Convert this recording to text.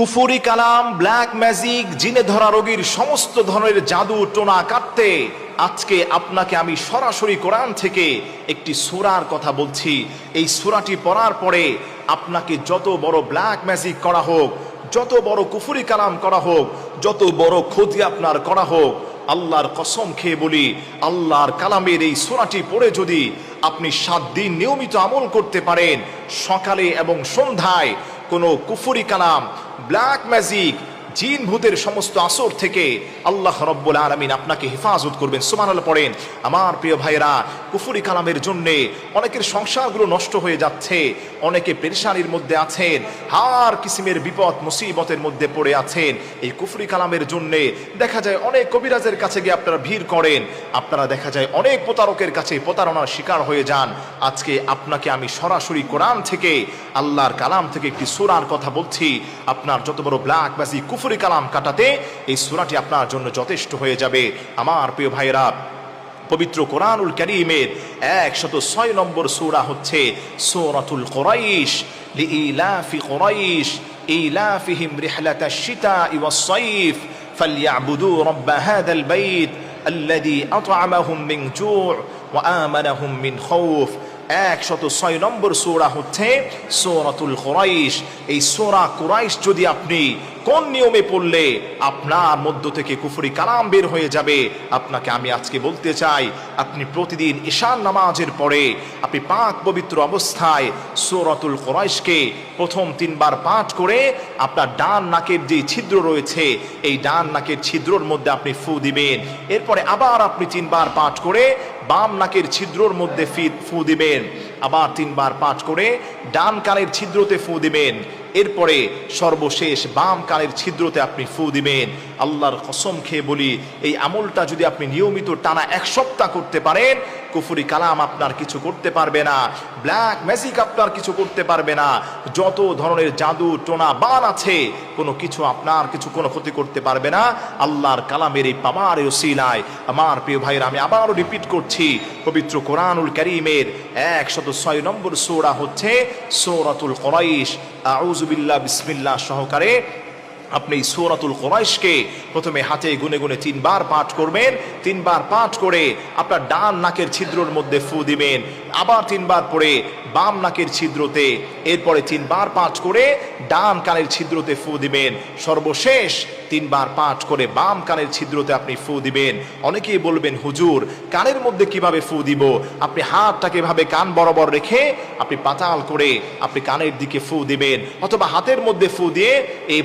কুফরি কালাম, black magic, জিনে ধরা রোগীর সমস্ত ধরনের জাদু টোনা কাটতে আজকে আপনাকে আমি সরাসরি কোরআন থেকে একটি সূরার কথা বলছি। এই সূরাটি পড়ার পরে আপনাকে যত বড় ব্ল্যাক ম্যাজিক করা হোক, যত বড় কুফরি কালাম করা হোক, যত বড় ক্ষতি আপনার করা হোক, আল্লাহর কসম খেয়ে বলি, আল্লাহর কালামের এই সূরাটি পড়ে যদি আপনি 7 দিন নিয়মিত আমল করতে পারেন, সকালে এবং সন্ধ্যায় কোনো কুফরি কালাম, ব্ল্যাক ম্যাজিক, জিন ভূতের সমস্ত আসর থেকে আল্লাহ রব্বুল আলামিন আপনাকে হেফাজত করবেন। সুবহানাল্লাহ পড়েন। আমার প্রিয় ভাইরা, কুফরি কালামের জন্যে অনেকের সংসারগুলো নষ্ট হয়ে যাচ্ছে, অনেকে পেরেশানির মধ্যে আছেন, হার কিসিমের বিপদ মুসিবতের মধ্যে পড়ে আছেন। এই কুফরি কালামের জন্যে দেখা যায় অনেক কবিরাজের কাছে গিয়ে আপনারা ভিড় করেন, আপনারা দেখা যায় অনেক প্রতারকের কাছে প্রতারণার শিকার হয়ে যান। আজকে আপনাকে আমি সরাসরি কোরআন থেকে, আল্লাহর কালাম থেকে একটি সূরার কথা বলছি। আপনার যত বড় ব্ল্যাক ম্যাজিক, কুফরি কালাম কাটাতে এই সূরাটি আপনার জন্য যথেষ্ট হয়ে যাবে। আমার প্রিয় ভাইরা, পবিত্র কোরআনুল কারীমের 106 নম্বর সূরা হচ্ছে সূরাতুল কুরাইশ। লিইলাফি কুরাইশ ইলাফিহিম রিহলাতাশ শিতা'i ওয়াস-সাইফ ফালইয়াবুদু রাব্ব হাযাল বাইত আল্লাযী আত'আমাহুম মিন জু' ওয়া আমানাহুম মিন খাউফ। 106 নম্বর সূরা হচ্ছে সূরাতুল কুরাইশ। এই সূরা কুরাইশ যদি আপনি কোন নিয়মে পড়লে আপনার মধ্য থেকে কুফরি কালাম বের হয়ে যাবে, আপনাকে আমি আজকে বলতে চাই, আপনি প্রতিদিন ঈশার নামাজের পরে আপনি পাক পবিত্র অবস্থায় সূরাতুল কুরাইশকে প্রথম 3 বার পাঠ করে আপনার ডান নাকের যে ছিদ্র রয়েছে, এই ডান নাকের ছিদ্রর মধ্যে আপনি ফু দিবেন। এরপরে আবার আপনি 3 বার পাঠ করে বাম নাকের ছিদ্রর মধ্যে ফু দিবেন। আবার 3 বার পাঠ করে ডান কানের ছিদ্রতে ফু দিবেন। এরপরে সর্বশেষ বাম কানের ছিদ্রতে আপনি ফু দিবেন। আল্লাহর কসম খেয়ে বলি, এই আমলটা যদি আপনি নিয়মিত টানা 1 সপ্তাহ করতে পারেন, কুফরি কালাম আপনার কিছু করতে পারবে না, ব্ল্যাক ম্যাজিক আপনার কিছু করতে পারবে না, যত ধরনের জাদু টোনা বান আছে কোনো কিছু আপনার কোনো ক্ষতি করতে পারবে না আল্লাহর কালামের এই পাওয়ার ওসিলায়। আমার প্রিয় ভাইরা, আমি আবারও রিপিট করছি, পবিত্র কোরআনুল কারীমের 106 নম্বর সূরা হচ্ছে সূরাতুল কুরাইশ। আউযু বিল্লাহ বিসমিল্লাহ সহকারে আপনি সূরাতুল কুরাইশকে প্রথমে হাতে গুনে গুনে 3 বার পাঠ করবেন। 3 বার পাঠ করে আপনার ডান নাকের ছিদ্রর মধ্যে ফু দিবেন। আবার 3 বার পরে বাম নাকের ছিদ্রতে, এরপরে 3 বার পাঠ করে ডান কানের ছিদ্রতে ফু দিবেন। সর্বশেষ 3 বার পাঠ করে বাম কানের ছিদ্রতে আপনি ফু দিবেন। অনেকেই বলবেন, হুজুর কানের মধ্যে কিভাবে ফু দিব? আপনি হাতটাকে এভাবে কান বরাবর রেখে আপনি পাতাল করে আপনি কানের দিকে ফু দিবেন, অথবা হাতের মধ্যে ফু দিয়ে এই